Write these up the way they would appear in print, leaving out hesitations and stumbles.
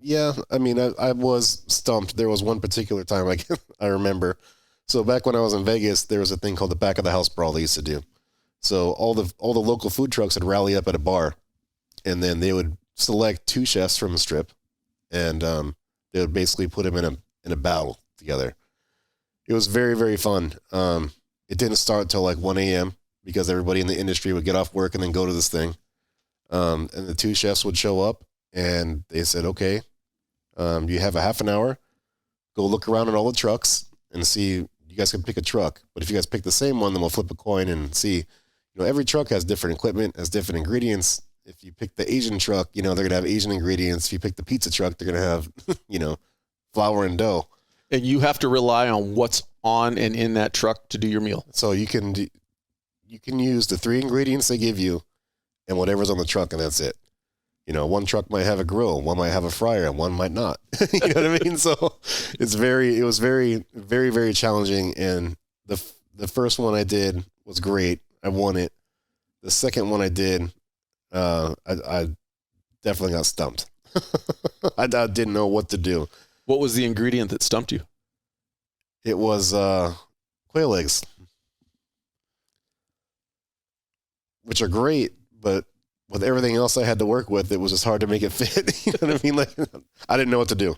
Yeah, I mean, I was stumped. There was one particular time I remember. So back when I was in Vegas, there was a thing called the back of the house brawl they used to do. So all the local food trucks would rally up at a bar, and then they would select 2 chefs from a strip, and they would basically put them in a battle together. It was very, very fun. It didn't start till like 1 a.m. because everybody in the industry would get off work and then go to this thing. And the 2 chefs would show up, and they said, okay, you have a half an hour. Go look around at all the trucks and see. You guys can pick a truck. But if you guys pick the same one, then we'll flip a coin and see. Every truck has different equipment, has different ingredients. If you pick the Asian truck, they're going to have Asian ingredients. If you pick the pizza truck, they're going to have, flour and dough. And you have to rely on what's on and in that truck to do your meal. So you can use the 3 ingredients they give you and whatever's on the truck, and that's it. One truck might have a grill, one might have a fryer, and one might not. You know what I mean? So it was very, very, very challenging. And the first one I did was great. I won it. The second one I did, I definitely got stumped. I didn't know what to do. What was the ingredient that stumped you? It was quail eggs, which are great, but with everything else I had to work with, it was just hard to make it fit. You know what I mean? I didn't know what to do.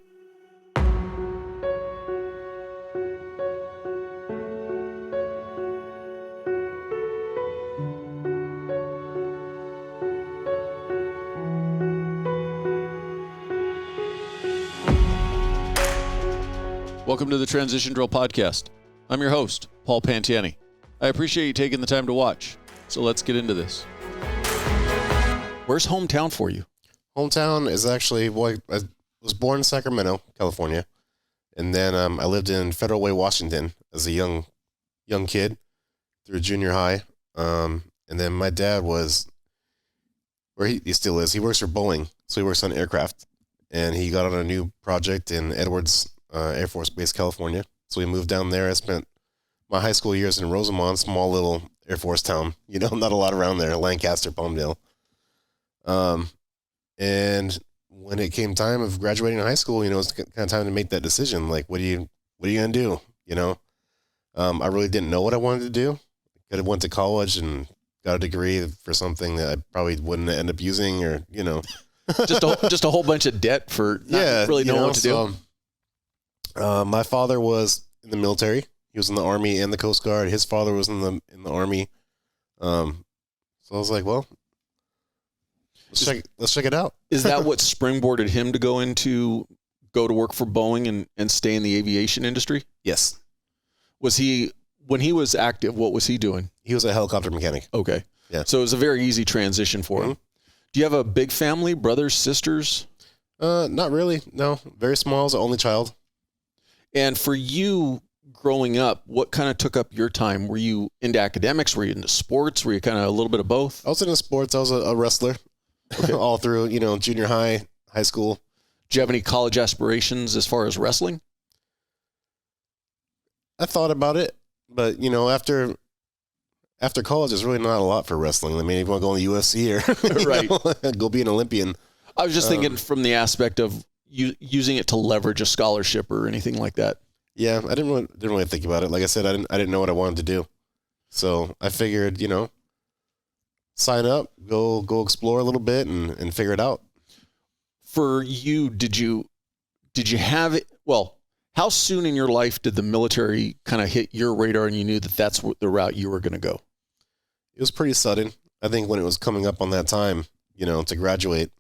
Welcome to the Transition Drill Podcast. I'm your host, Paul Pantiani. I appreciate you taking the time to watch. So let's get into this. Where's hometown for you? Hometown is actually, I was born in Sacramento, California. And then I lived in Federal Way, Washington as a young kid through junior high. And then my dad was, where he still is, he works for Boeing. So he works on aircraft. And he got on a new project in Edwards Air Force Base, California. So we moved down there. I spent my high school years in Rosamond, small little Air Force town. Not a lot around there, Lancaster, Palmdale. And when it came time of graduating high school, it was kind of time to make that decision. Like, what are you going to do? I really didn't know what I wanted to do. I went to college and got a degree for something that I probably wouldn't end up using or, just a whole bunch of debt for not really knowing what to do. My father was in the military. He was in the Army and the Coast Guard. His father was in the Army. So I was like, well, let's check it out. Is that what springboarded him to go to work for Boeing and stay in the aviation industry? Yes. When he was active, what was he doing? He was a helicopter mechanic. Okay. Yeah. So it was a very easy transition for him. Do you have a big family, brothers, sisters? Not really. No, very small. I was the only child. And for you growing up, what kind of took up your time? Were you into academics? Were you into sports? Were you kind of a little bit of both? I was into sports. I was a wrestler all through, junior high school. Do you have any college aspirations as far as wrestling? I thought about it, but, after college, there's really not a lot for wrestling. I mean, if you want to go in the UFC or right. Go be an Olympian. I was just thinking from the aspect of using it to leverage a scholarship or anything like that. Yeah, I didn't really think about it. Like I said, I didn't know what I wanted to do. So I figured, sign up, go explore a little bit and figure it out. For you, did you have it? Well, how soon in your life did the military kind of hit your radar and you knew that that's the route you were going to go? It was pretty sudden. I think when it was coming up on that time, to graduate,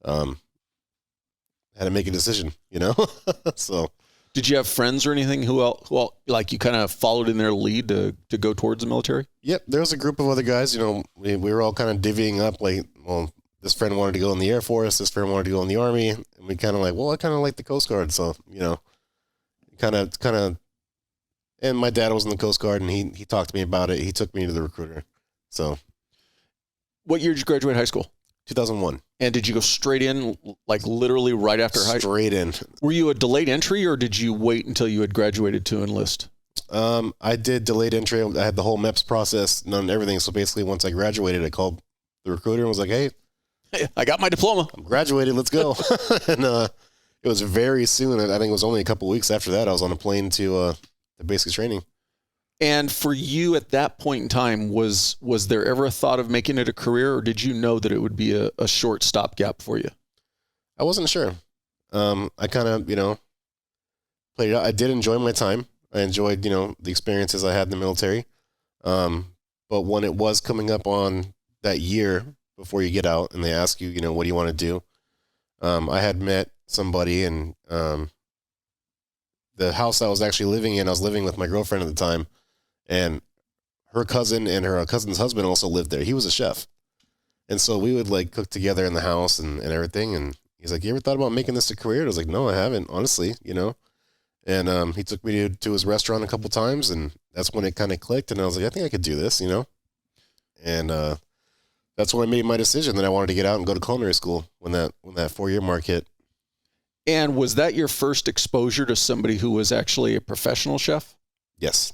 had to make a decision, So, did you have friends or anything who like you kind of followed in their lead to go towards the military? Yep, there was a group of other guys. We were all kind of divvying up. Like, well, this friend wanted to go in the Air Force, this friend wanted to go in the Army, and we kind of like, well, I kind of like the Coast Guard, so kind of. And my dad was in the Coast Guard, and he talked to me about it. He took me to the recruiter. So, what year did you graduate high school? 2001. And did you go straight in, like literally right after high school? Straight in. Were you a delayed entry or did you wait until you had graduated to enlist? I did delayed entry. I had the whole MEPS process, done everything. So basically once I graduated, I called the recruiter and was like, hey, I got my diploma. I'm graduated. Let's go. And it was very soon. I think it was only a couple weeks after that I was on a plane to the basic training. And for you at that point in time, was there ever a thought of making it a career, or did you know that it would be a short stopgap for you? I wasn't sure. I kind of, played it out. I did enjoy my time. I enjoyed, the experiences I had in the military. But when it was coming up on that year before you get out and they ask you, what do you want to do? I had met somebody and the house I was actually living in, I was living with my girlfriend at the time, and her cousin and her cousin's husband also lived there. He was a chef. And so we would like cook together in the house and everything. And he's like, you ever thought about making this a career? I was like, no, I haven't, honestly, And he took me to his restaurant a couple times, and that's when it kind of clicked. And I was like, I think I could do this, And that's when I made my decision that I wanted to get out and go to culinary school when that 4-year mark hit. And was that your first exposure to somebody who was actually a professional chef? Yes.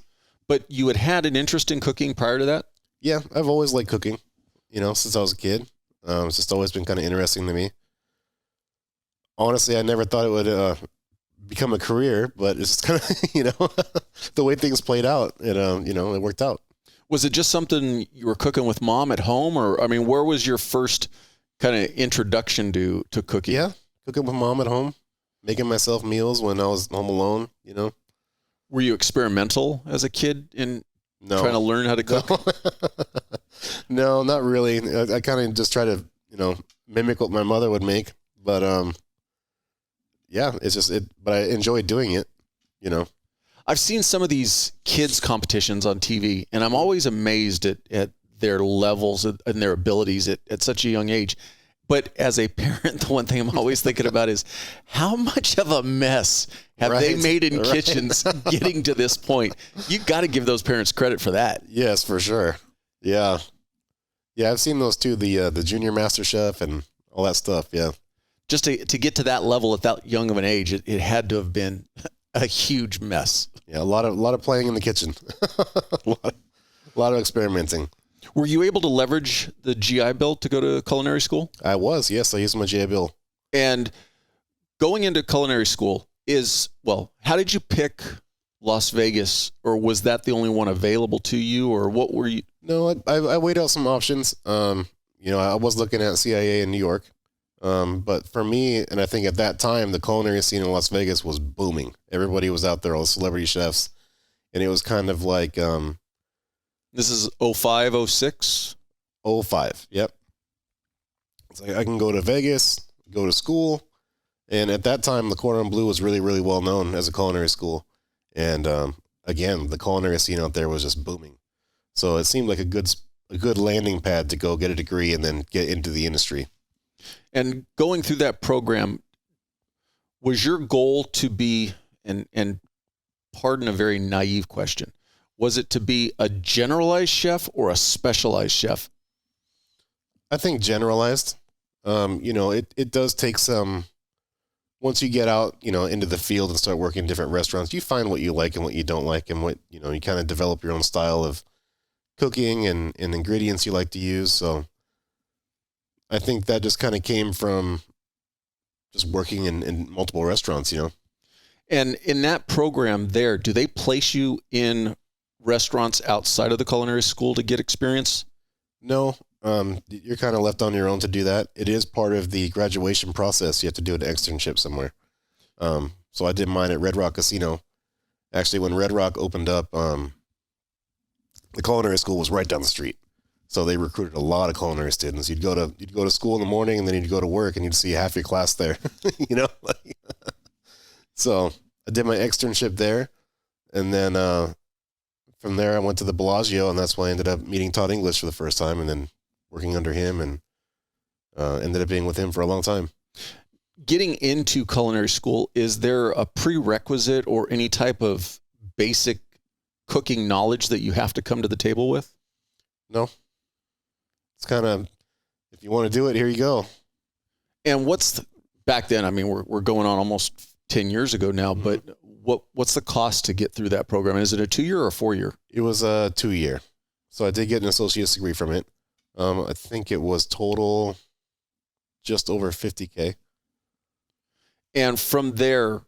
But you had an interest in cooking prior to that? Yeah, I've always liked cooking, since I was a kid. It's just always been kind of interesting to me. Honestly, I never thought it would become a career, but it's just kind of, the way things played out, it worked out. Was it just something you were cooking with mom at home? Or, where was your first kind of introduction to cooking? Yeah, cooking with mom at home, making myself meals when I was home alone, Were you experimental as a kid in trying to learn how to cook? No, not really. I kind of just try to, mimic what my mother would make. But, yeah, but I enjoyed doing it, I've seen some of these kids competitions on TV, and I'm always amazed at their levels and their abilities at such a young age. But as a parent, the one thing I'm always thinking about is how much of a mess have they made in kitchens getting to this point? You got to give those parents credit for that. Yes, for sure. Yeah. Yeah, I've seen those too, the Junior Master Chef and all that stuff, yeah. Just to get to that level at that young of an age, it had to have been a huge mess. Yeah, a lot of playing in the kitchen. a lot of experimenting. Were you able to leverage the GI Bill to go to culinary school? I was, yes. I used my GI Bill. And going into culinary school how did you pick Las Vegas? Or was that the only one available to you? Or what were you? No, I weighed out some options. I was looking at CIA in New York. But for me, and I think at that time, the culinary scene in Las Vegas was booming. Everybody was out there, all the celebrity chefs. And it was kind of like... This is 05, 06? 05, yep. It's like I can go to Vegas, go to school. And at that time, the Cordon Bleu was really, really well known as a culinary school. And again, the culinary scene out there was just booming. So it seemed like a good landing pad to go get a degree and then get into the industry. And going through that program, was your goal to be, and pardon a very naive question, was it to be a generalized chef or a specialized chef? I think generalized. It does take some, once you get out, into the field and start working in different restaurants, you find what you like and what you don't like, and what, you kind of develop your own style of cooking and ingredients you like to use. So I think that just kind of came from just working in multiple restaurants, And in that program there, do they place you in restaurants outside of the culinary school to get experience? No, you're kind of left on your own to do that. It is part of the graduation process. You have to do an externship somewhere. So I did mine at Red Rock Casino. Actually, when Red Rock opened up, the culinary school was right down the street. So they recruited a lot of culinary students. You'd go to school in the morning, and then you'd go to work, and you'd see half your class there. So I did my externship there, and then from there I went to the Bellagio, and that's when I ended up meeting Todd English for the first time, and then working under him, and ended up being with him for a long time. Getting into culinary school, is there a prerequisite or any type of basic cooking knowledge that you have to come to the table with? No. It's kind of, if you want to do it, here you go. And back then, we're going on almost 10 years ago now, but what's the cost to get through that program? Is it a 2-year or a 4-year? It was a 2-year. So I did get an associate's degree from it. I think it was total just over $50,000. And from there,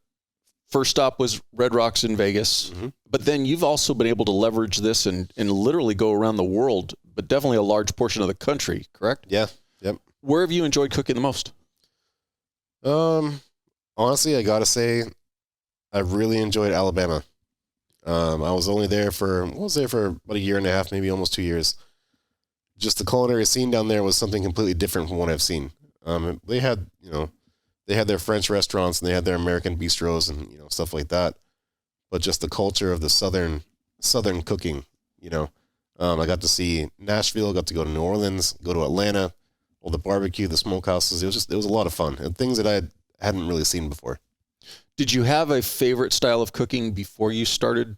first stop was Red Rocks in Vegas. Mm-hmm. But then you've also been able to leverage this and literally go around the world, but definitely a large portion of the country, correct? Yeah. Yep. Where have you enjoyed cooking the most? Honestly, I got to say, I really enjoyed Alabama. I was there for about a year and a half, maybe almost 2 years. Just the culinary scene down there was something completely different from what I've seen. They had their French restaurants and they had their American bistros and, stuff like that. But just the culture of the Southern cooking, I got to see Nashville, got to go to New Orleans, go to Atlanta, all the barbecue, the smokehouses. It was a lot of fun and things that I hadn't really seen before. Did you have a favorite style of cooking before you started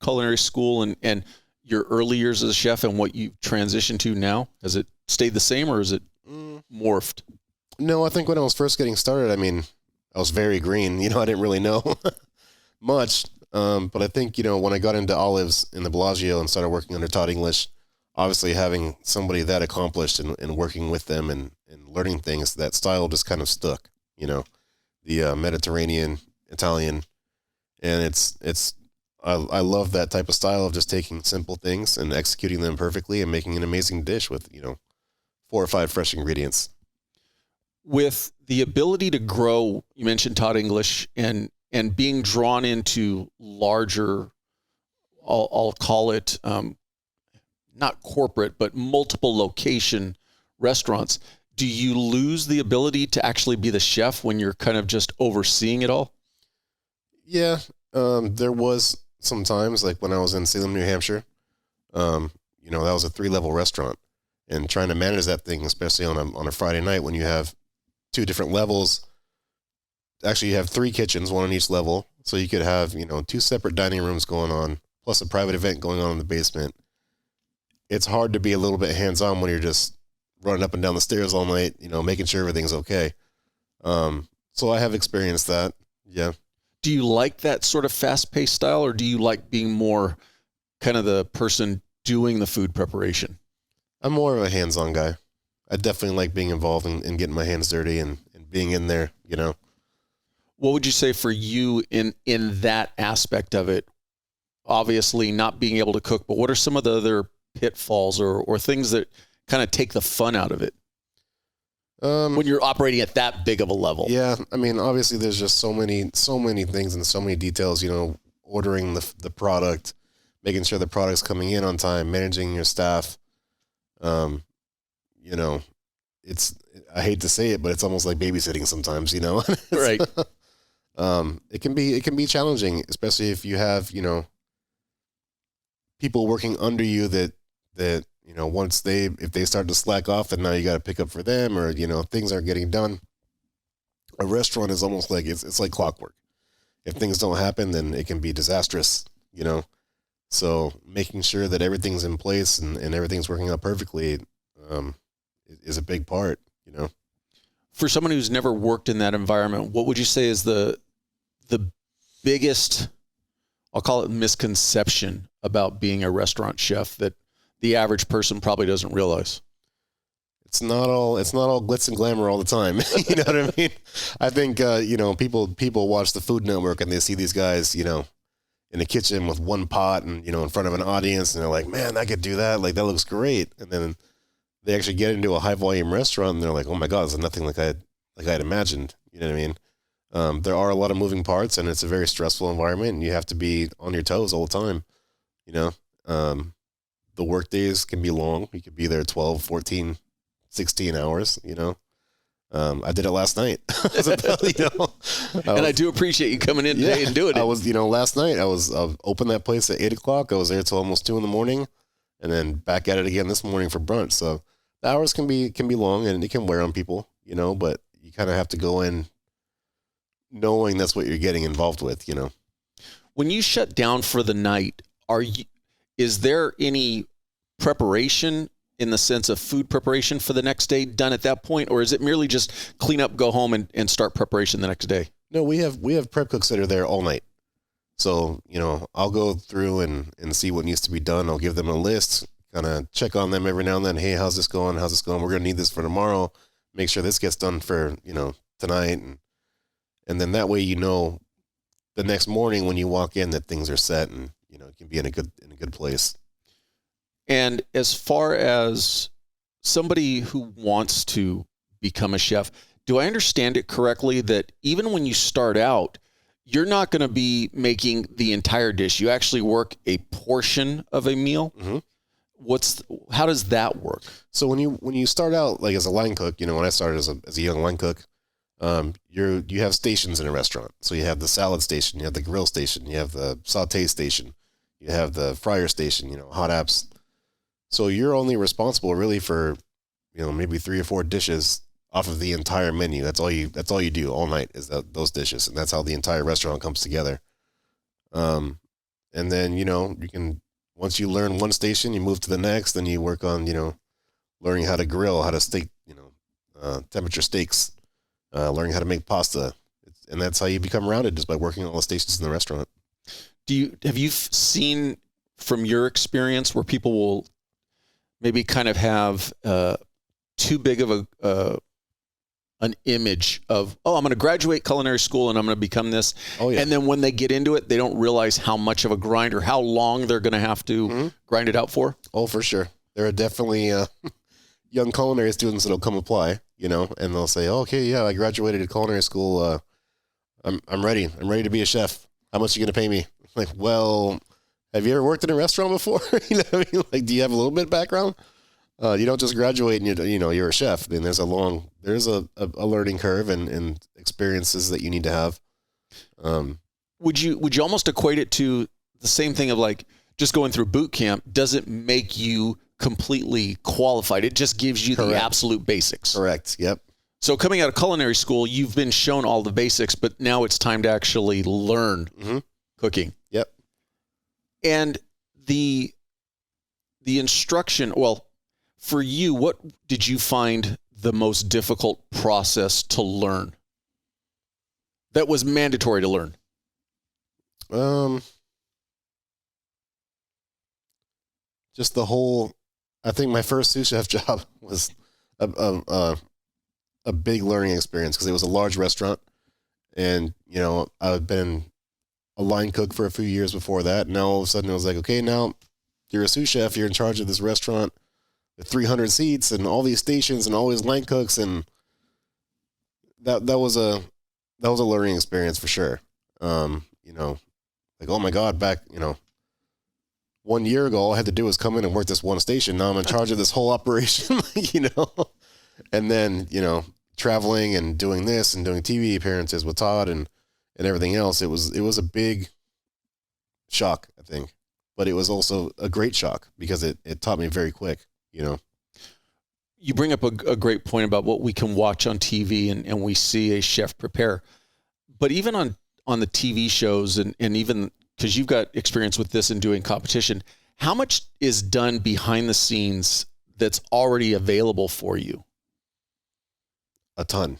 culinary school and your early years as a chef and what you transitioned to now? Has it stayed the same or has it morphed? No, I think when I was first getting started, I was very green. I didn't really know much. But I think, when I got into olives in the Bellagio and started working under Todd English, obviously having somebody that accomplished and working with them and learning things, that style just kind of stuck, the Mediterranean, Italian. And I love that type of style of just taking simple things and executing them perfectly and making an amazing dish with, 4 or 5 fresh ingredients. With the ability to grow, you mentioned Todd English and being drawn into larger, I'll call it, not corporate, but multiple location restaurants. Do you lose the ability to actually be the chef when you're kind of just overseeing it all? Yeah. There was some times, like when I was in Salem, New Hampshire, that was a 3-level restaurant, and trying to manage that thing, especially on a Friday night when you have 2 different levels. Actually, you have 3 kitchens, 1 on each level. So you could have, 2 separate dining rooms going on, plus a private event going on in the basement. It's hard to be a little bit hands-on when you're just running up and down the stairs all night, making sure everything's okay. So I have experienced that. Yeah. Do you like that sort of fast-paced style, or do you like being more kind of the person doing the food preparation? I'm more of a hands-on guy. I definitely like being involved and getting my hands dirty and being in there, What would you say for you in that aspect of it? Obviously not being able to cook, but what are some of the other pitfalls or things that kind of take the fun out of it? When you're operating at that big of a level? Yeah. Obviously there's just so many things and so many details, ordering the product, making sure the product's coming in on time, managing your staff. I hate to say it, but it's almost like babysitting sometimes, Right. It can be challenging, especially if you have, people working under you that if they start to slack off, then now you got to pick up for them, or, things aren't getting done. A restaurant is almost like, it's like clockwork. If things don't happen, then it can be disastrous, So making sure that everything's in place and everything's working out perfectly, is a big part, For someone who's never worked in that environment, what would you say is the biggest, I'll call it, misconception about being a restaurant chef that the average person probably doesn't realize? It's not all glitz and glamour all the time. You know what I mean? I think, people watch the Food Network and they see these guys, in the kitchen with 1 pot and, in front of an audience, and they're like, man, I could do that. Like, that looks great. And then they actually get into a high volume restaurant and they're like, oh my God, this is nothing like I'd imagined. You know what I mean? There are a lot of moving parts and it's a very stressful environment and you have to be on your toes all the time. The work days can be long. You could be there 12, 14, 16 hours, I did it last night. I do appreciate you coming in today and doing it. I was, last night I was open that place at 8:00. I was there till almost 2 a.m. and then back at it again this morning for brunch. So the hours can be long and it can wear on people, but you kind of have to go in knowing that's what you're getting involved with, When you shut down for the night, is there any preparation in the sense of food preparation for the next day done at that point? Or is it merely just clean up, go home and start preparation the next day? No, we have prep cooks that are there all night. So, I'll go through and see what needs to be done. I'll give them a list, kind of check on them every now and then. Hey, how's this going? We're going to need this for tomorrow. Make sure this gets done for, tonight. And then that way, the next morning when you walk in that things are set and, you can be in a good place. And as far as somebody who wants to become a chef, do I understand it correctly that even when you start out, you're not going to be making the entire dish? You actually work a portion of a meal. Mm-hmm. How does that work? So when you start out like as a line cook, when I started as a young line cook, you have stations in a restaurant. So you have the salad station, you have the grill station, you have the saute station, you have the fryer station, hot apps. So you're only responsible really for, maybe 3 or 4 dishes off of the entire menu. That's all you do all night is those dishes. And that's how the entire restaurant comes together. And then, you can, once you learn one station, you move to the next, then you work on, learning how to grill, how to steak, temperature steaks, learning how to make pasta. And that's how you become rounded, just by working all the stations in the restaurant. Have you seen from your experience where people will maybe kind of have too big of an image of, I'm going to graduate culinary school and I'm going to become this. Oh, yeah. And then when they get into it, they don't realize how much of a grind or how long they're going to have to grind it out for? Oh, for sure. There are definitely young culinary students that'll come apply, and they'll say, okay, yeah, I graduated culinary school. I'm ready. I'm ready to be a chef. How much are you going to pay me? Like, well, have you ever worked in a restaurant before? Like, do you have a little bit of background? You don't just graduate and you're a chef. And there's a learning curve and experiences that you need to have. Would you almost equate it to the same thing of like just going through boot camp doesn't make you completely qualified? It just gives you the absolute basics. Correct. Yep. So coming out of culinary school, you've been shown all the basics, but now it's time to actually learn cooking. Yep. And the instruction, for you, what did you find the most difficult process to learn that was mandatory to learn? Just the whole, I think my first sous chef job was a big learning experience because it was a large restaurant. And, I've been a line cook for a few years before that. Now all of a sudden it was like, okay, now you're a sous chef, you're in charge of this restaurant with 300 seats and all these stations and all these line cooks. And that was a learning experience for sure. Like, oh my God, back, 1 year ago, all I had to do was come in and work this one station. Now I'm in charge of this whole operation, and then, traveling and doing this and doing TV appearances with Todd and everything else. It was a big shock, I think, but it was also a great shock because it taught me very quick, You bring up a great point about what we can watch on TV and we see a chef prepare, but even on the TV shows and even because you've got experience with this in doing competition, how much is done behind the scenes that's already available for you? A ton.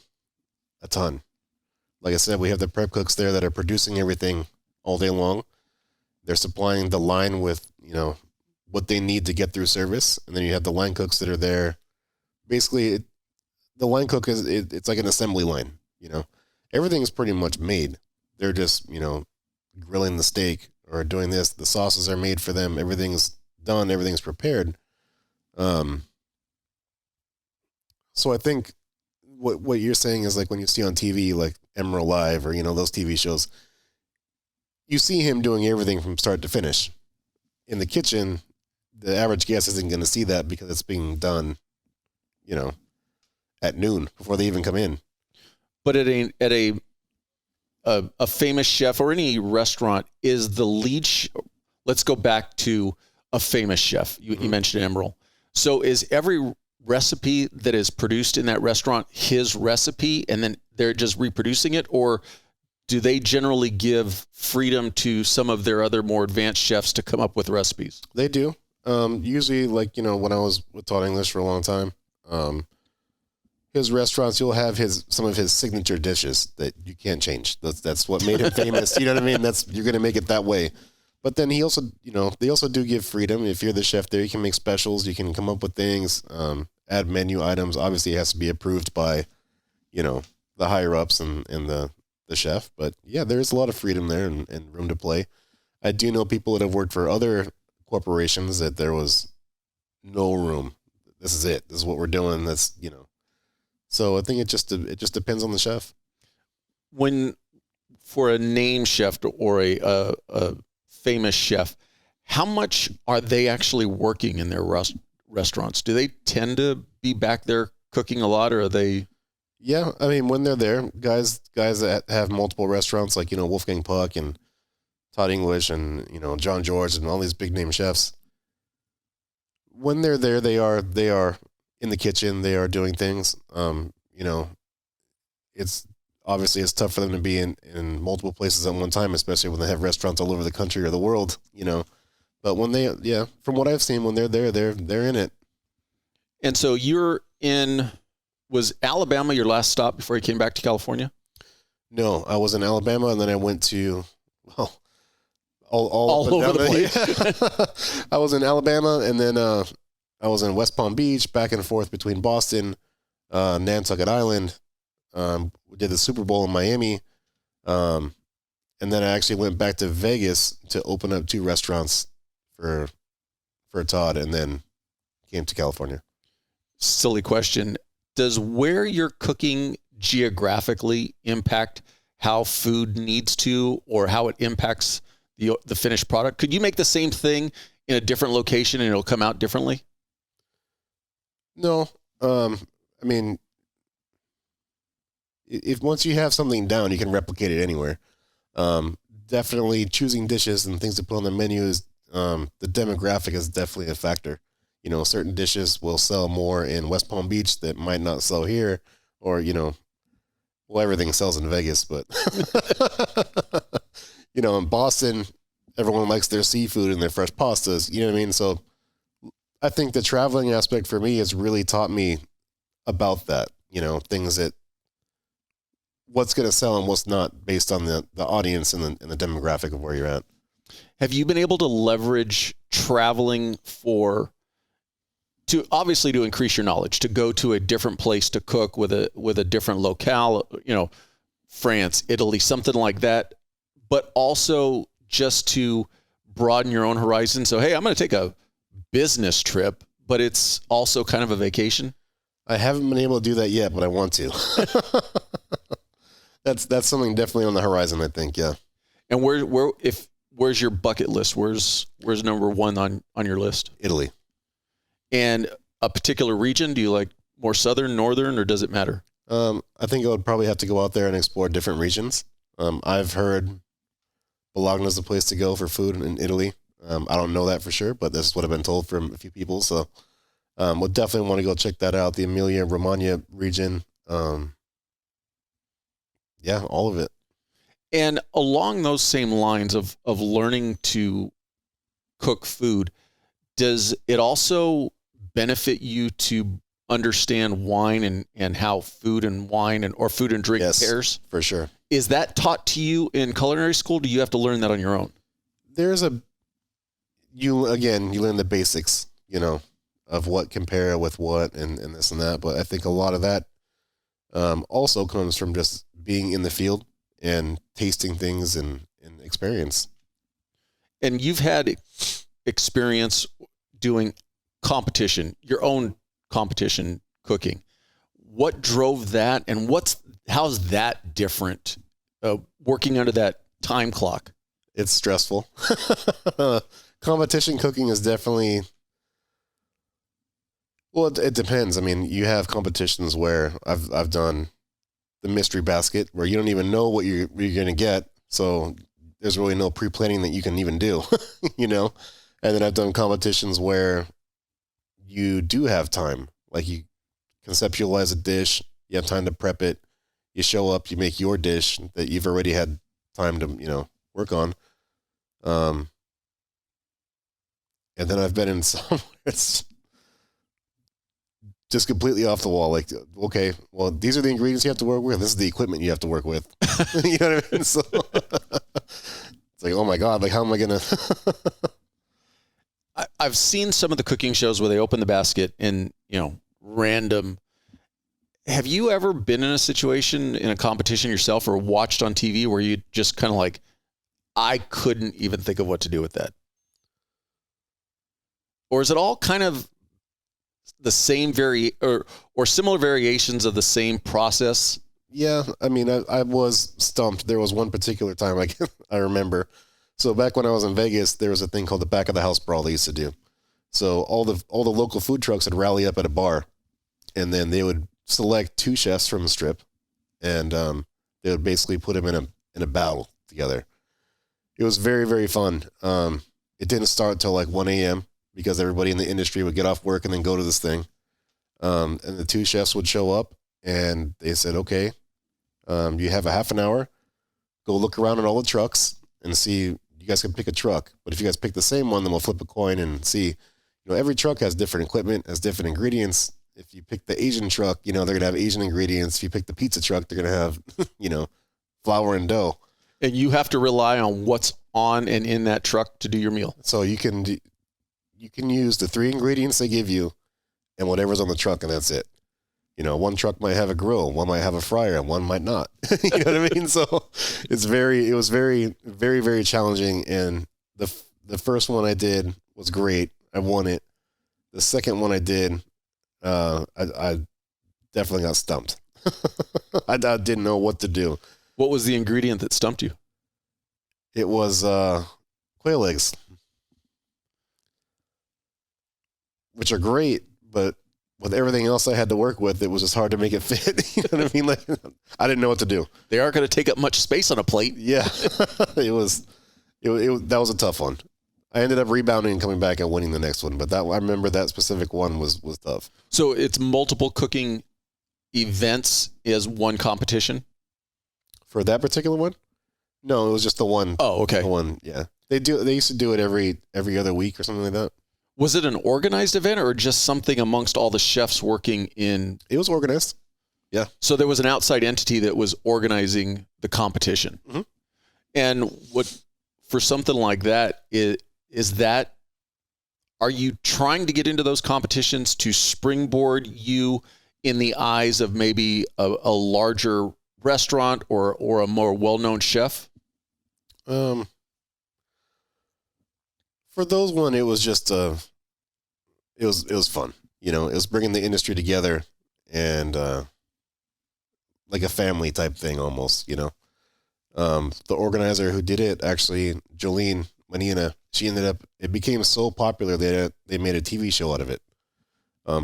Like I said, we have the prep cooks there that are producing everything all day long. They're supplying the line with, what they need to get through service. And then you have the line cooks that are there. Basically, the line cook it's like an assembly line, Everything's pretty much made. They're just, grilling the steak or doing this. The sauces are made for them. Everything's done. Everything's prepared. So I think what you're saying is like when you see on TV, like Amaral Live or, those TV shows, you see him doing everything from start to finish. In the kitchen, the average guest isn't going to see that because it's being done, at noon before they even come in. But at a famous chef or any restaurant, is the lead, let's go back to a famous chef. You mentioned Amaral. So is every recipe that is produced in that restaurant his recipe and then they're just reproducing it? Or do they generally give freedom to some of their other more advanced chefs to come up with recipes? They do. Usually, like, when I was with Todd English for a long time, his restaurants, you'll have some of his signature dishes that you can't change. That's what made him famous. You know what I mean? You're going to make it that way. But then he also, they also do give freedom. If you're the chef there, you can make specials. You can come up with things, add menu items. Obviously, it has to be approved by, the higher ups and the the chef. But yeah, there's a lot of freedom there and room to play. I do know people that have worked for other corporations that there was no room. This is it. This is what we're doing. That's, so I think it just depends on the chef. When for a name chef or a famous chef, how much are they actually working in their restaurants? Do they tend to be back there cooking a lot, or are they? Yeah, I mean, when they're there, guys that have multiple restaurants, like, Wolfgang Puck and Todd English and, John George and all these big name chefs, when they're there, they are in the kitchen, they are doing things. It's obviously it's tough for them to be in multiple places at one time, especially when they have restaurants all over the country or the world, But when from what I've seen, when they're there, they're in it. And so was Alabama your last stop before you came back to California? No, I was in Alabama, and then I went to, all over the place. I was in Alabama, and then I was in West Palm Beach, back and forth between Boston, Nantucket Island. We did the Super Bowl in Miami, and then I actually went back to Vegas to open up 2 restaurants for Todd, and then came to California. Silly question. Does where you're cooking geographically impact how food needs to, or how it impacts the finished product? Could you make the same thing in a different location and it'll come out differently? No. I mean, if once you have something down, you can replicate it anywhere. Definitely choosing dishes and things to put on the menu is, the demographic is definitely a factor. Certain dishes will sell more in West Palm Beach that might not sell here, or, everything sells in Vegas, but, in Boston, everyone likes their seafood and their fresh pastas, you know what I mean? So I think the traveling aspect for me has really taught me about that, things that what's going to sell and what's not based on the audience and the demographic of where you're at. Have you been able to leverage traveling to increase your knowledge, to go to a different place to cook with a different locale, France, Italy, something like that, but also just to broaden your own horizon? So, hey, I'm going to take a business trip, but it's also kind of a vacation. I haven't been able to do that yet, but I want to. That's something definitely on the horizon, I think. Yeah. And where's your bucket list? Where's number 1 on your list? Italy. And a particular region? Do you like more southern, northern, or does it matter? I think I would probably have to go out there and explore different regions. I've heard Bologna is the place to go for food in Italy. I don't know that for sure, but this is what I've been told from a few people. So we'll definitely want to go check that out. The Emilia-Romagna region. Yeah, all of it. And along those same lines of learning to cook food, does it also benefit you to understand wine and how food and wine or food and drink pairs? For sure. Is that taught to you in culinary school? Do you have to learn that on your own? You learn the basics, of what can pair with what and this and that. But I think a lot of that also comes from just being in the field and tasting things and experience. And you've had experience doing competition, your own competition cooking. What drove that, and how's that different, working under that time clock? It's stressful. Competition cooking is definitely, well, it depends. I mean, you have competitions where I've done the mystery basket where you don't even know what you're going to get. So there's really no pre-planning that you can even do, And then I've done competitions where you do have time. Like you conceptualize a dish, you have time to prep it, you show up, you make your dish that you've already had time to, work on. And then I've been in some where it's just completely off the wall. Like, okay, well, these are the ingredients you have to work with. This is the equipment you have to work with. You know what I mean? So it's like, oh my God, like, how am I going to? I've seen some of the cooking shows where they open the basket and, random. Have you ever been in a situation in a competition yourself or watched on TV where you just kind of like, I couldn't even think of what to do with that? Or is it all kind of the same or similar variations of the same process? Yeah, I mean, I was stumped. There was one particular time I remember. So back when I was in Vegas, there was a thing called the back of the house brawl they used to do. So all the local food trucks would rally up at a bar, and then they would select two chefs from the strip, and they would basically put them in a battle together. It was very, very fun. It didn't start till like 1 a.m. because everybody in the industry would get off work and then go to this thing. And the two chefs would show up, and they said, okay, you have a half an hour. Go look around at all the trucks and see. You guys can pick a truck, but if you guys pick the same one, then we'll flip a coin and see. Every truck has different equipment, has different ingredients. If you pick the Asian truck, they're going to have Asian ingredients. If you pick the pizza truck, they're going to have, flour and dough. And you have to rely on what's on and in that truck to do your meal. So you can use the 3 ingredients they give you and whatever's on the truck, and that's it. One truck might have a grill, one might have a fryer, and one might not. You know what I mean? So it was very, very, very challenging. And the first one I did was great. I won it. The second one I did, I definitely got stumped. I didn't know what to do. What was the ingredient that stumped you? It was quail eggs, which are great, but with everything else I had to work with, it was just hard to make it fit. You know what I mean? Like, I didn't know what to do. They aren't going to take up much space on a plate. Yeah, that was a tough one. I ended up rebounding and coming back and winning the next one, but I remember that specific one was tough. So it's multiple cooking events as one competition? For that particular one? No, it was just the one. Oh, okay. The one, yeah. They used to do it every other week or something like that. Was it an organized event or just something amongst all the chefs working in? It was organized. Yeah. So there was an outside entity that was organizing the competition. Mm-hmm. And for something like that, are you trying to get into those competitions to springboard you in the eyes of maybe a larger restaurant or a more well-known chef? For those one, it was just it was fun. It was bringing the industry together and like a family type thing almost. The organizer who did it, actually, Jolene Manina, she ended up. It became so popular that they made a TV show out of it.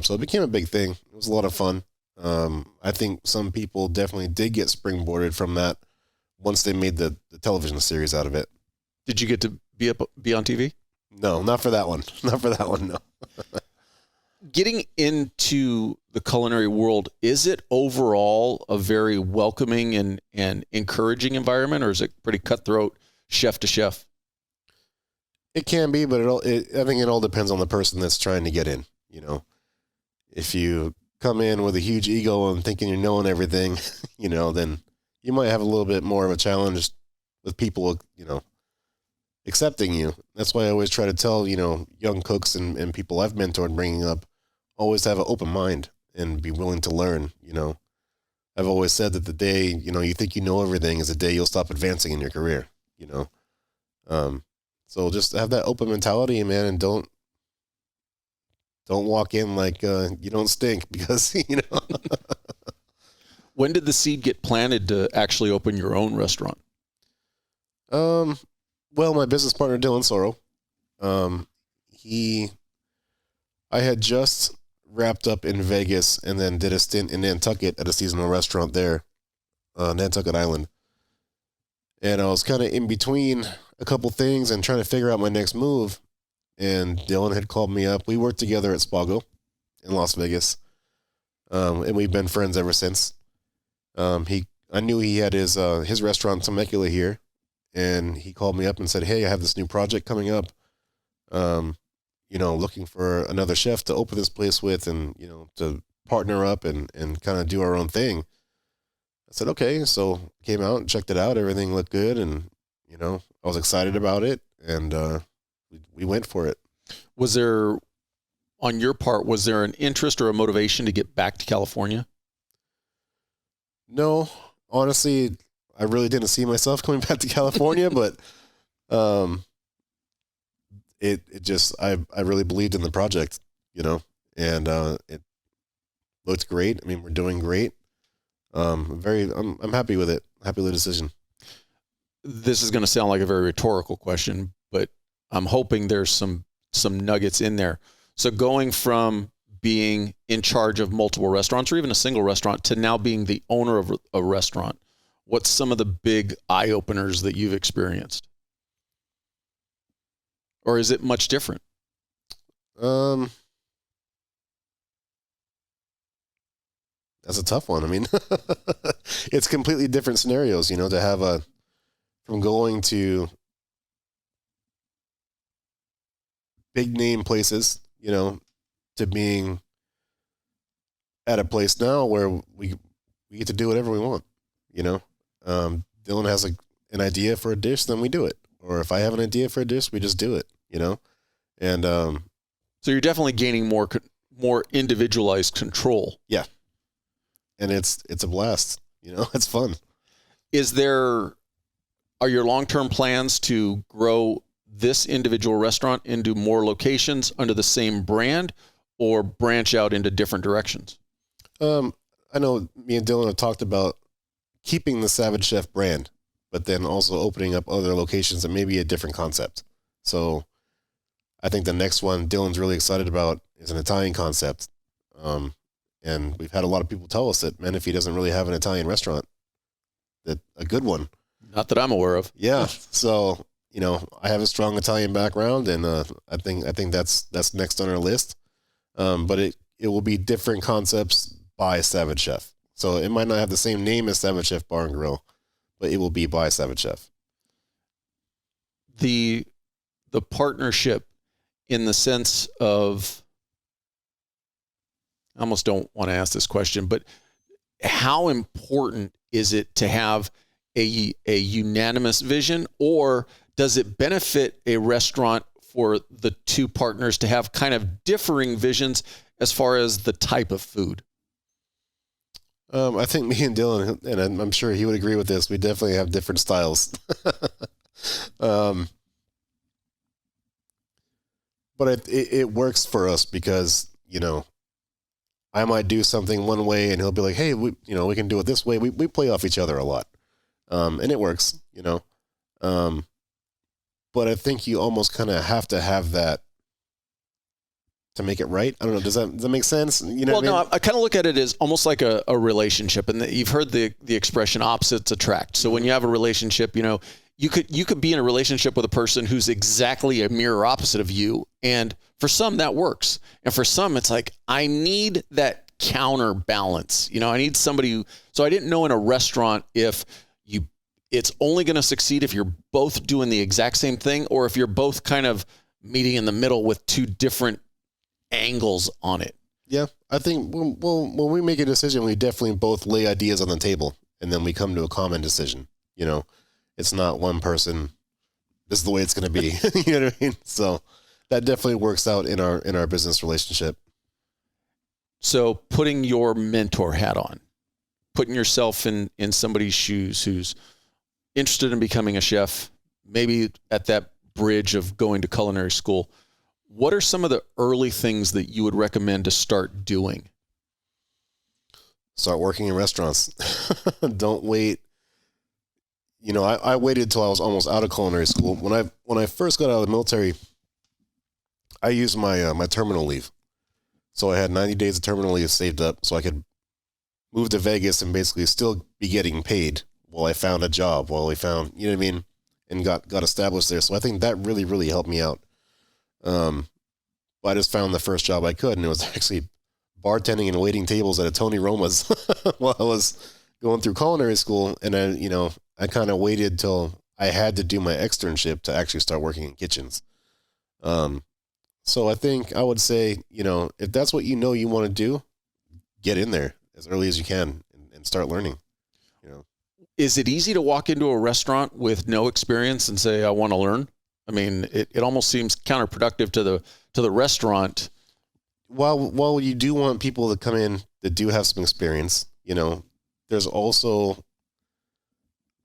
So it became a big thing. It was a lot of fun. I think some people definitely did get springboarded from that once they made the television series out of it. Did you get to be on TV? No, not for that one. Not for that one, no. Getting into the culinary world, is it overall a very welcoming and encouraging environment, or is it pretty cutthroat chef to chef? It can be, but I think it all depends on the person that's trying to get in. If you come in with a huge ego and thinking you're knowing everything, then you might have a little bit more of a challenge with people, accepting you. That's why I always try to tell, young cooks and people I've mentored bringing up, always have an open mind and be willing to learn. I've always said that the day, you think you know everything is the day you'll stop advancing in your career, So just have that open mentality, man, and don't walk in like you don't stink because, When did the seed get planted to actually open your own restaurant? Well, my business partner, Dylan Soros, I had just wrapped up in Vegas and then did a stint in Nantucket at a seasonal restaurant there, Nantucket Island. And I was kind of in between a couple things and trying to figure out my next move. And Dylan had called me up. We worked together at Spago in Las Vegas. And we've been friends ever since. I knew he had his restaurant Temecula here. And he called me up and said, hey, I have this new project coming up. Looking for another chef to open this place with and, to partner up and kind of do our own thing. I said, okay. So came out and checked it out. Everything looked good. And, I was excited about it. And we went for it. On your part, was there an interest or a motivation to get back to California? No, honestly, I really didn't see myself coming back to California, but it just I really believed in the project, and it looked great. I mean, we're doing great. I'm happy with it. Happy with the decision. This is going to sound like a very rhetorical question, but I'm hoping there's some nuggets in there. So going from being in charge of multiple restaurants or even a single restaurant to now being the owner of a restaurant, what's some of the big eye openers that you've experienced? Or is it much different? That's a tough one. I mean, it's completely different scenarios, to have from going to big name places, to being at a place now where we get to do whatever we want, Dylan has an idea for a dish, then we do it. Or if I have an idea for a dish, we just do it, and, so you're definitely gaining more individualized control. Yeah. And it's a blast, it's fun. Are your long-term plans to grow this individual restaurant into more locations under the same brand or branch out into different directions? I know me and Dylan have talked about keeping the Savage Chef brand, but then also opening up other locations and maybe a different concept. So I think the next one Dylan's really excited about is an Italian concept. And we've had a lot of people tell us that Menifee doesn't really have an Italian restaurant, that a good one. Not that I'm aware of. Yeah. So, I have a strong Italian background, and I think that's next on our list. But it will be different concepts by Savage Chef. So it might not have the same name as Savage Chef Bar and Grill, but it will be by Savage Chef. The partnership, in the sense of, I almost don't want to ask this question, but how important is it to have a unanimous vision, or does it benefit a restaurant for the two partners to have kind of differing visions as far as the type of food? I think me and Dylan, and I'm sure he would agree with this, we definitely have different styles. But it works for us because, I might do something one way and he'll be like, hey, we can do it this way. We play off each other a lot. And it works, but I think you almost kind of have to have that to make it right. I don't know. Does that make sense? Well, no, I kind of look at it as almost like a relationship, and you've heard the expression opposites attract. So when you have a relationship, you could be in a relationship with a person who's exactly a mirror opposite of you. And for some that works. And for some, it's like, I need that counterbalance. I need somebody so I didn't know in a restaurant if it's only going to succeed if you're both doing the exact same thing, or if you're both kind of meeting in the middle with two different angles on it. Yeah. I think when we make a decision, we definitely both lay ideas on the table and then we come to a common decision. It's not one person, this is the way it's going to be. You know what I mean? So that definitely works out in our business relationship. So putting your mentor hat on, putting yourself in somebody's shoes who's interested in becoming a chef, maybe at that bridge of going to culinary school, what are some of the early things that you would recommend to start doing? Start working in restaurants. Don't wait. I waited till I was almost out of culinary school. When I first got out of the military, I used my terminal leave. So I had 90 days of terminal leave saved up so I could move to Vegas and basically still be getting paid while I found a job, while I found, and got established there. So I think that really, really helped me out. But I just found the first job I could, and it was actually bartending and waiting tables at a Tony Roma's while I was going through culinary school. And I kind of waited till I had to do my externship to actually start working in kitchens. So I think I would say, if that's what you want to do, get in there as early as you can and start learning. Is it easy to walk into a restaurant with no experience and say, I want to learn? I mean, it almost seems counterproductive to the restaurant. Well, you do want people to come in that do have some experience, there's also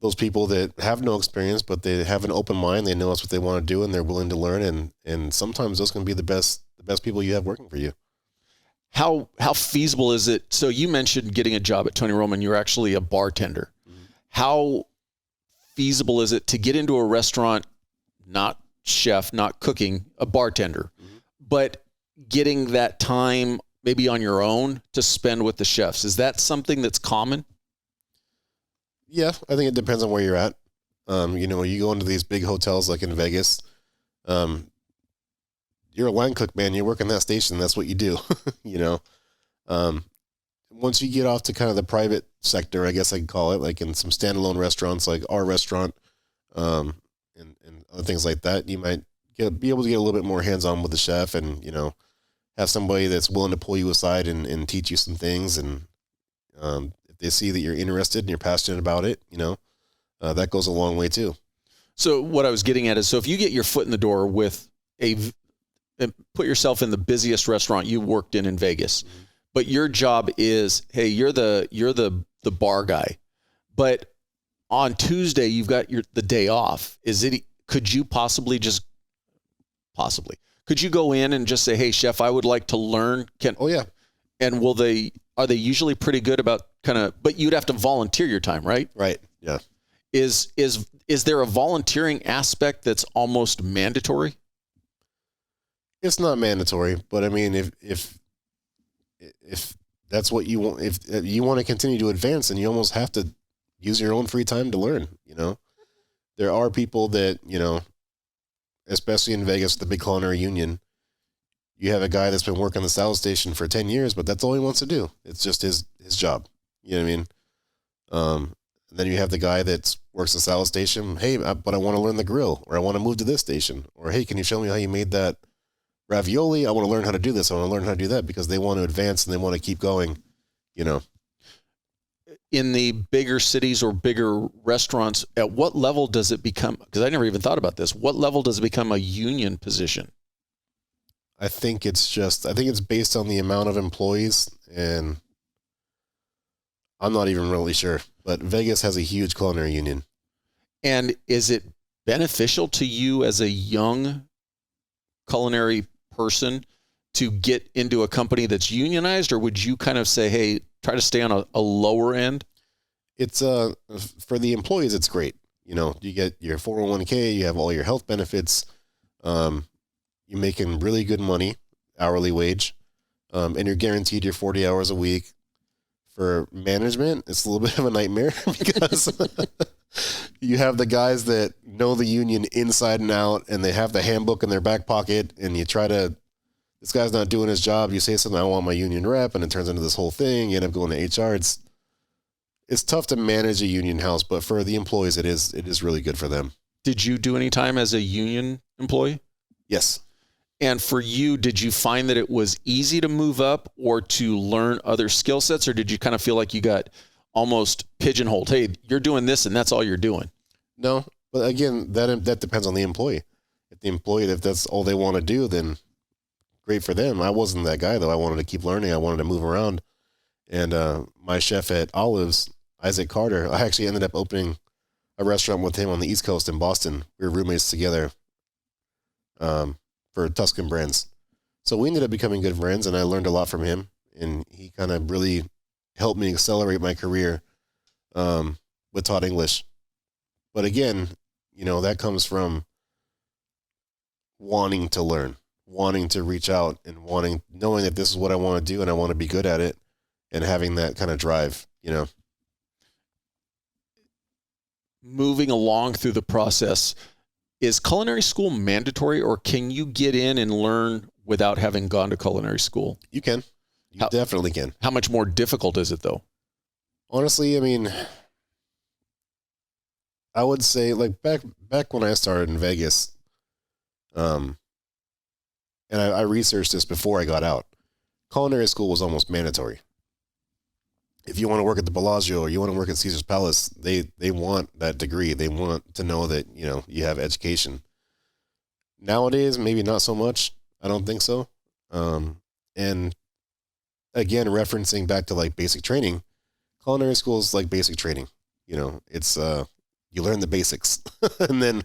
those people that have no experience, but they have an open mind. They know that's what they want to do, and they're willing to learn. And sometimes those can be the best people you have working for you. How feasible is it? So you mentioned getting a job at Tony Roman. You're actually a bartender. Mm-hmm. How feasible is it to get into a restaurant, not chef, not cooking, a bartender, mm-hmm. but getting that time maybe on your own to spend with the chefs? Is that something that's common? Yeah, I think it depends on where you're at. You go into these big hotels like in Vegas, you're a line cook, man. You work in that station. That's what you do. Once you get off to kind of the private sector, I guess I could call it, like in some standalone restaurants, like our restaurant, and other things like that, you might be able to get a little bit more hands-on with the chef and, have somebody that's willing to pull you aside and teach you some things. And if they see that you're interested and you're passionate about it, that goes a long way too. So what I was getting at is, so if you get your foot in the door with put yourself in the busiest restaurant you worked in Vegas, mm-hmm. but your job is, hey, you're the bar guy, but on Tuesday you've got the day off. Could you could you go in and just say, hey, chef, I would like to learn? Oh yeah. And are they usually pretty good about but you'd have to volunteer your time, right? Right. Yeah. Is there a volunteering aspect that's almost mandatory? It's not mandatory, but I mean, if that's what you want, if you want to continue to advance, then you almost have to use your own free time to learn. There are people that, especially in Vegas, the big culinary union, you have a guy that's been working the salad station for 10 years, but that's all he wants to do. It's just his job. You know what I mean? Then you have the guy that works the salad station. Hey, but I want to learn the grill, or I want to move to this station, or hey, can you show me how you made that ravioli? I want to learn how to do this. I want to learn how to do that, because they want to advance and they want to keep going, In the bigger cities or bigger restaurants, at what level does it become? Because I never even thought about this. What level does it become a union position? I think it's based on the amount of employees, and I'm not even really sure, but Vegas has a huge culinary union. And is it beneficial to you as a young culinary person to get into a company that's unionized, or would you kind of say, hey, try to stay on a lower end? It's for the employees, it's great. You get your 401k, you have all your health benefits, you're making really good money, hourly wage, and you're guaranteed your 40 hours a week. For management, it's a little bit of a nightmare because you have the guys that know the union inside and out, and they have the handbook in their back pocket, and this guy's not doing his job. You say something, I want my union rep, and it turns into this whole thing. You end up going to HR. It's tough to manage a union house, but for the employees, it is really good for them. Did you do any time as a union employee? Yes. And for you, did you find that it was easy to move up or to learn other skill sets, or did you kind of feel like you got almost pigeonholed? Hey, you're doing this and that's all you're doing. No, but again, that depends on the employee. If that's all they want to do, then great for them. I wasn't that guy though. I wanted to keep learning. I wanted to move around. And my chef at Olives, Isaac Carter, I actually ended up opening a restaurant with him on the East Coast in Boston. We were roommates together. For Tuscan brands. So we ended up becoming good friends, and I learned a lot from him, and he kind of really helped me accelerate my career with Todd English. But again, that comes from wanting to learn, wanting to reach out, and knowing that this is what I want to do and I want to be good at it, and having that kind of drive, Moving along through the process, is culinary school mandatory, or can you get in and learn without having gone to culinary school? You can. You definitely can. How much more difficult is it, though? Honestly, I mean, I would say, like, back when I started in Vegas, and I researched this before I got out, culinary school was almost mandatory. If you want to work at the Bellagio or you want to work at Caesar's Palace, they want that degree. They want to know that, you have education. Nowadays, maybe not so much. I don't think so. And again, referencing back to like basic training, culinary school is like basic training. You know, it's you learn the basics, and then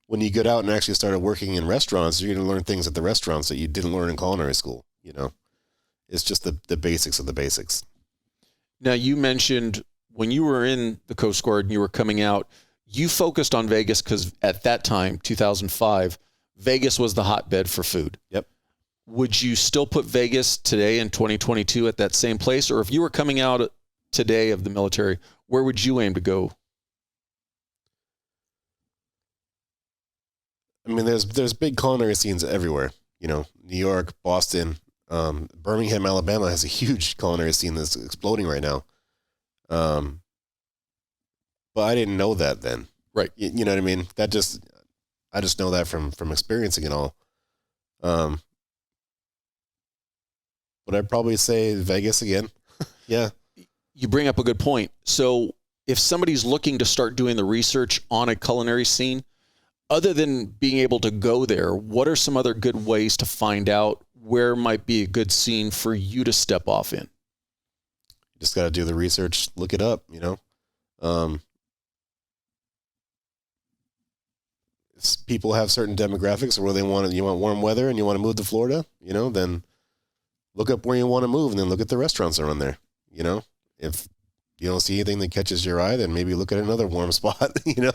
when you get out and actually started working in restaurants, you're going to learn things at the restaurants that you didn't learn in culinary school. You know, it's just the basics of the basics. Now, you mentioned when you were in the Coast Guard and you were coming out, you focused on Vegas because at that time, 2005, Vegas was the hotbed for food. Yep. Would you still put Vegas today in 2022 at that same place? Or if you were coming out today of the military, where would you aim to go? I mean, there's big culinary scenes everywhere. You know, New York, Boston, Birmingham, Alabama has a huge culinary scene that's exploding right now. But I didn't know that then. Right. You know what I mean? I just know that from experiencing it all. Would I probably say Vegas again? Yeah. You bring up a good point. So if somebody's looking to start doing the research on a culinary scene, other than being able to go there, what are some other good ways to find out where might be a good scene for you to step off in? You just got to do the research, look it up, you know. People have certain demographics where you want warm weather and you want to move to Florida, you know, then look up where you want to move and then look at the restaurants around there. You know, if you don't see anything that catches your eye, then maybe look at another warm spot, you know,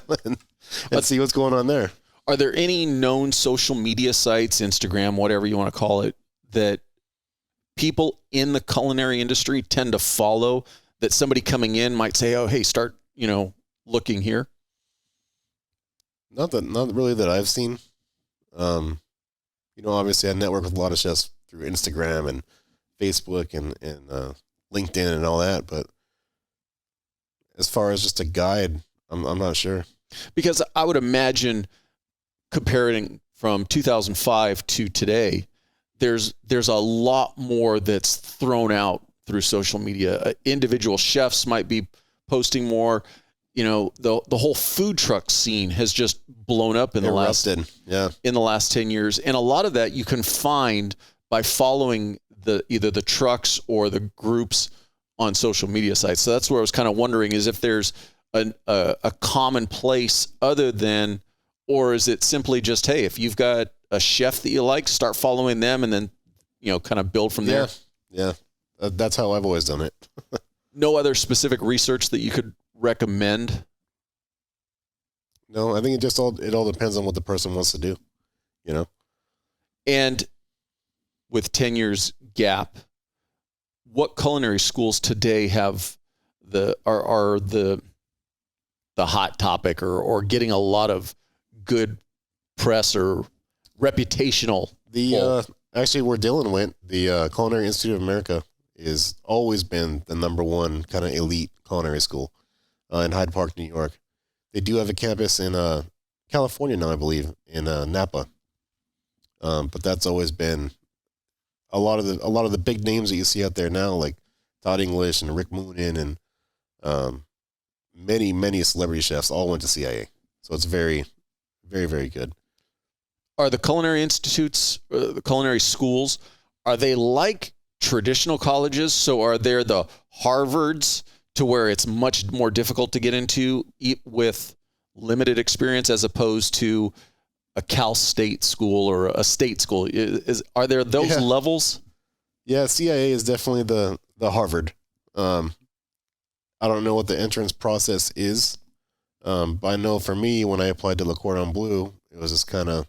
and see what's going on there. Are there any known social media sites, Instagram, whatever you want to call it, that people in the culinary industry tend to follow, that somebody coming in might say, oh, hey, start, you know, looking here? Not really that I've seen. You know, obviously I network with a lot of chefs through Instagram and Facebook and LinkedIn and all that. But as far as just a guide, I'm not sure. Because I would imagine comparing from 2005 to today, there's a lot more that's thrown out through social media. Individual chefs might be posting more. You know, the whole food truck scene has just blown up in the last 10 years. And a lot of that you can find by following either the trucks or the groups on social media sites. So that's where I was kind of wondering is if there's a common place other than, or is it simply just, hey, if you've got a chef that you like, start following them and then, you know, kind of build from there. Yeah. That's how I've always done it. No other specific research that you could recommend? No, I think it all depends on what the person wants to do, you know? And with 10 years gap, what culinary schools today have are the hot topic or getting a lot of good press or reputational? Actually where Dylan went, the Culinary Institute of America is always been the number one kind of elite culinary school in Hyde Park, New York. They do have a campus in California now, I believe, in Napa. But that's always been a lot of the big names that you see out there now, like Todd English and Rick Moonen and many celebrity chefs all went to CIA. So it's very, very, very good. Are the culinary institutes, the culinary schools, are they like traditional colleges? So are there the Harvards to where it's much more difficult to get into with limited experience as opposed to a Cal State school or a state school? Are there those levels? Yeah, CIA is definitely the Harvard. I don't know what the entrance process is, but I know for me, when I applied to Le Cordon Bleu, it was just kind of,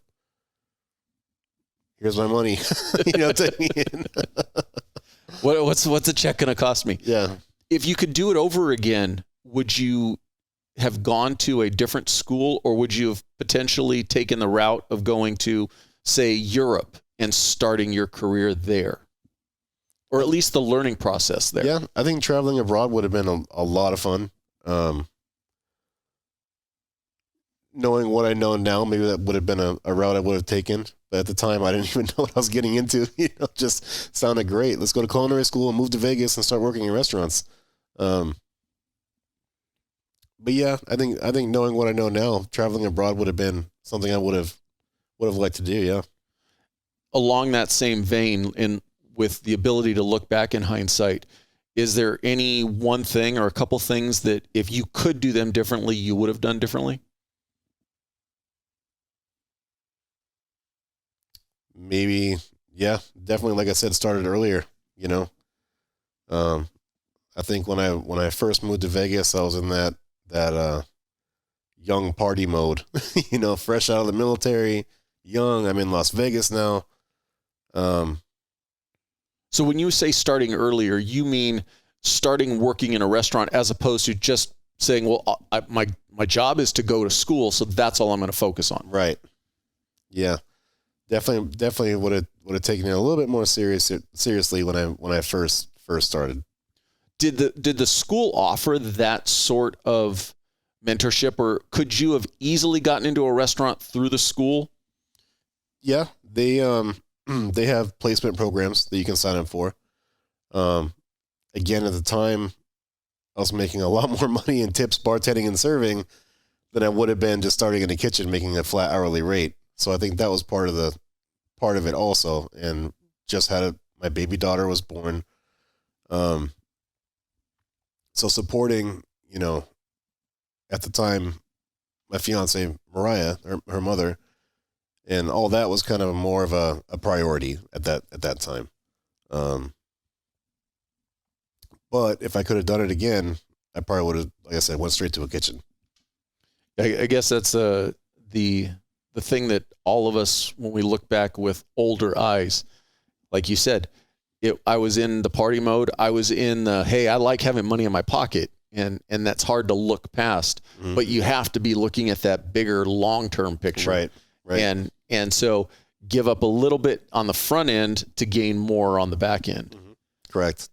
here's my money, you know, take me in. What's a check going to cost me? Yeah. If you could do it over again, would you have gone to a different school, or would you have potentially taken the route of going to, say, Europe and starting your career there? Or at least the learning process there? Yeah, I think traveling abroad would have been a lot of fun. Knowing what I know now, maybe that would have been a route I would have taken. But at the time, I didn't even know what I was getting into. You know, it just sounded great. Let's go to culinary school and move to Vegas and start working in restaurants. But yeah, I think knowing what I know now, traveling abroad would have been something I would have liked to do. Yeah. Along that same vein, and with the ability to look back in hindsight, Is there any one thing or a couple things that if you could do them differently, you would have done differently? Maybe, yeah, definitely. Like I said, started earlier, you know. I think when I first moved to Vegas, I was in that young party mode, you know, fresh out of the military, young. I'm in Las Vegas now. So when you say starting earlier, you mean starting working in a restaurant as opposed to just saying, well, my job is to go to school, so that's all I'm going to focus on. Right. Yeah. Definitely would have taken it a little bit more seriously when I first started. Did the school offer that sort of mentorship, or could you have easily gotten into a restaurant through the school? Yeah, they have placement programs that you can sign up for. Again, at the time, I was making a lot more money in tips, bartending, and serving than I would have been just starting in the kitchen making a flat hourly rate. So I think that was part of it also. And just my baby daughter was born. So supporting, you know, at the time, my fiance Mariah, her mother, and all that was kind of more of a priority at that time. But if I could have done it again, I probably would have, like I said, went straight to a kitchen. I guess that's the thing that all of us, when we look back with older eyes, like you said, I was in the party mode. I was in the, hey, I like having money in my pocket. And that's hard to look past, but you have to be looking at that bigger long-term picture. Right. And so give up a little bit on the front end to gain more on the back end. Mm-hmm. Correct.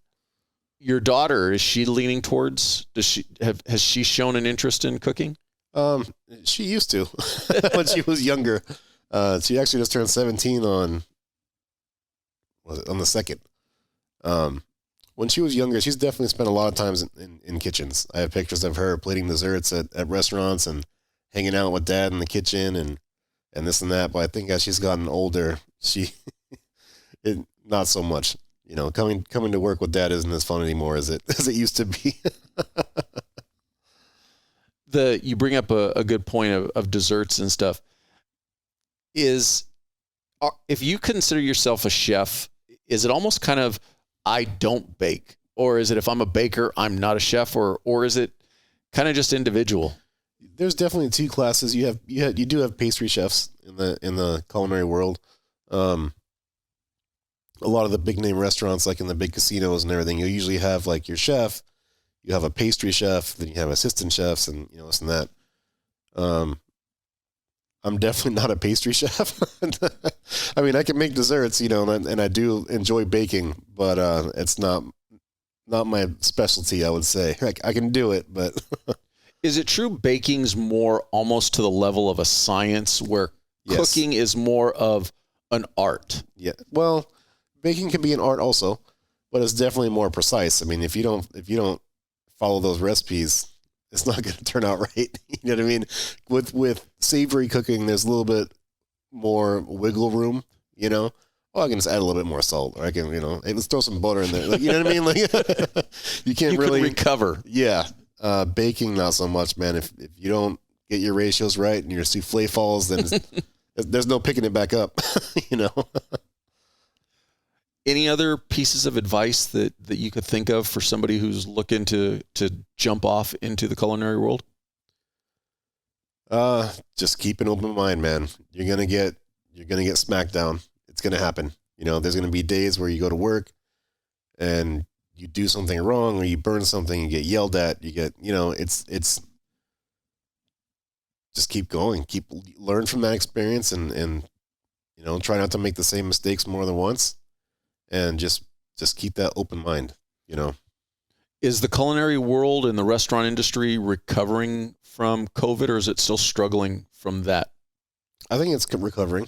Your daughter, is she leaning towards, has she shown an interest in cooking? She used to when she was younger. She actually just turned 17 on the 2nd. When she was younger, she's definitely spent a lot of times in kitchens. I have pictures of her plating desserts at restaurants and hanging out with Dad in the kitchen and this and that. But I think as she's gotten older, not so much. You know, coming to work with Dad isn't as fun anymore as it used to be. You bring up a good point of desserts and stuff. If you consider yourself a chef, is it almost kind of, I don't bake, or is it, if I'm a baker, I'm not a chef, or is it kind of just individual? There's definitely two classes. You do have pastry chefs in the culinary world. A lot of the big name restaurants, like in the big casinos and everything, you usually have like your chef, you have a pastry chef, then you have assistant chefs, and you know this and that. I'm definitely not a pastry chef. I mean, I can make desserts, you know, and I do enjoy baking, but it's not my specialty, I would say. I can do it, but is it true baking's more almost to the level of a science, where Yes. cooking is more of an art? Yeah. Well, baking can be an art also, but it's definitely more precise. I mean, if you don't follow those recipes, it's not going to turn out right. You know what I mean? With savory cooking, there's a little bit more wiggle room, you know? Oh, I can just add a little bit more salt, or I can, you know, hey, let's throw some butter in there. Like, you know what I mean? Like, you can't You really can recover. Yeah. Baking, not so much, man. If you don't get your ratios right and your souffle falls, then there's no picking it back up, you know? Any other pieces of advice that you could think of for somebody who's looking to jump off into the culinary world? Just keep an open mind, man. You're gonna get smacked down. It's gonna happen. You know, there's gonna be days where you go to work and you do something wrong, or you burn something, you get yelled at, it's just keep going, learn from that experience, and you know, try not to make the same mistakes more than once, and just keep that open mind, you know. Is the culinary world and the restaurant industry recovering from COVID, or is it still struggling from that? I think it's recovering.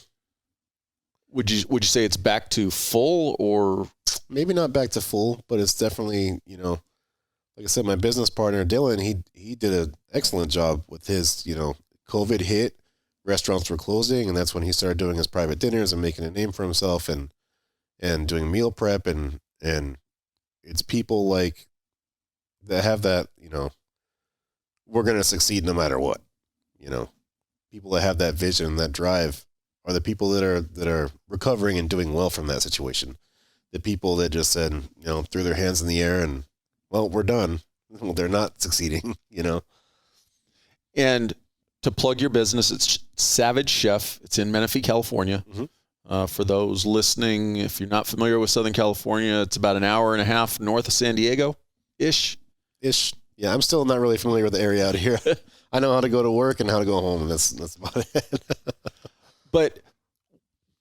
Would you say it's back to full, or maybe not back to full, but it's definitely, you know, like I said, my business partner Dylan, he did an excellent job with his, you know, COVID hit, restaurants were closing, and that's when he started doing his private dinners and making a name for himself and doing meal prep and it's people like that have that, we're going to succeed no matter what. People that have that vision, that drive, are the people that are recovering and doing well from that situation. The people that just said, threw their hands in the air and, well, we're done. Well, they're not succeeding, And to plug your business, it's Savage Chef. It's in Menifee, California. Mm-hmm. For those listening, if you're not familiar with Southern California, it's about an hour and a half north of San Diego-ish. Yeah, I'm still not really familiar with the area out here. I know how to go to work and how to go home, and that's about it. But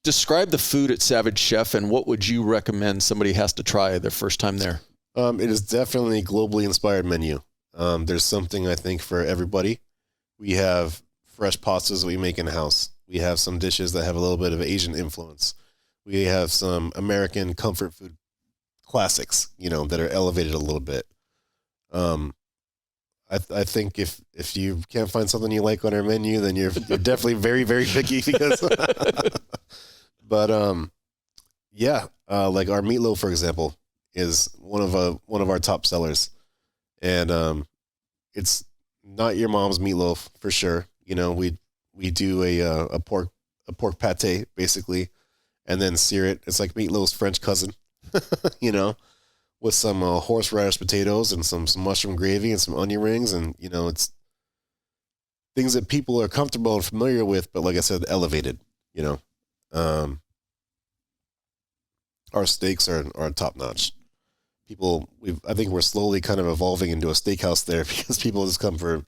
describe the food at Savage Chef, and what would you recommend somebody has to try their first time there? It is definitely a globally inspired menu. There's something, I think, for everybody. We have fresh pastas that we make in-house. We have some dishes that have a little bit of Asian influence. We have some American comfort food classics, that are elevated a little bit. I think if you can't find something you like on our menu, then you're definitely very, very picky because, but, like our meatloaf, for example, is one of our top sellers, and, it's not your mom's meatloaf for sure. We do a pork pate basically, and then sear it. It's like meatloaf's French cousin, with some horseradish potatoes and some mushroom gravy and some onion rings. And, it's things that people are comfortable and familiar with, but like I said, elevated, our steaks are top notch. I think we're slowly kind of evolving into a steakhouse there because people just come for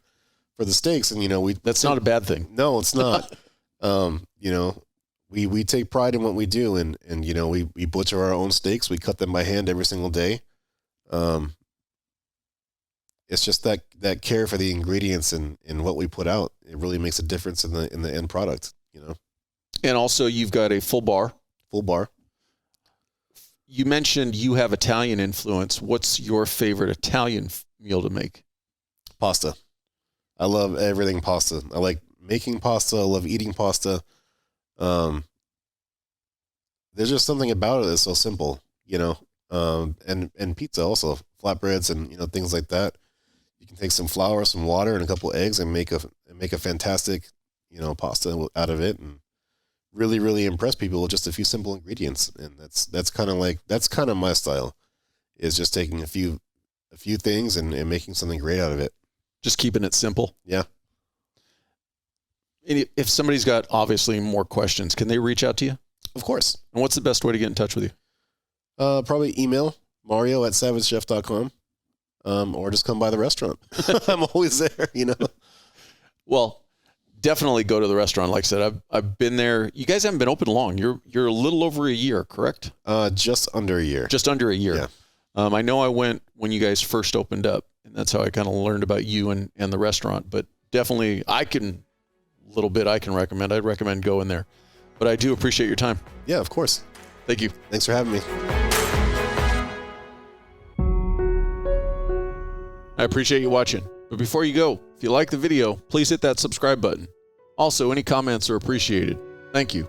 the steaks, and, That's not a bad thing. No, it's not. We take pride in what we do, and we butcher our own steaks. We cut them by hand every single day. It's just that care for the ingredients and what we put out. It really makes a difference in the end product, And also, you've got a full bar. Full bar. You mentioned you have Italian influence. What's your favorite Italian meal to make? Pasta. I love everything pasta. I like making pasta. I love eating pasta. There's just something about it that's so simple, and pizza also, flatbreads and things like that. You can take some flour, some water, and a couple eggs and make a fantastic, pasta out of it, and really, really impress people with just a few simple ingredients. And that's kind of my style, is just taking a few things and making something great out of it. Just keeping it simple. Yeah. And if somebody's got obviously more questions, can they reach out to you? Of course. And what's the best way to get in touch with you? Probably email mario@savagechef.com, or just come by the restaurant. I'm always there, Well, definitely go to the restaurant. Like I said, I've been there. You guys haven't been open long. You're a little over a year, correct? Just under a year. Just under a year. Yeah. I know I went when you guys first opened up, and that's how I kind of learned about you and the restaurant. But definitely, I can recommend. I'd recommend going there. But I do appreciate your time. Yeah, of course. Thank you. Thanks for having me. I appreciate you watching. But before you go, if you like the video, please hit that subscribe button. Also, any comments are appreciated. Thank you.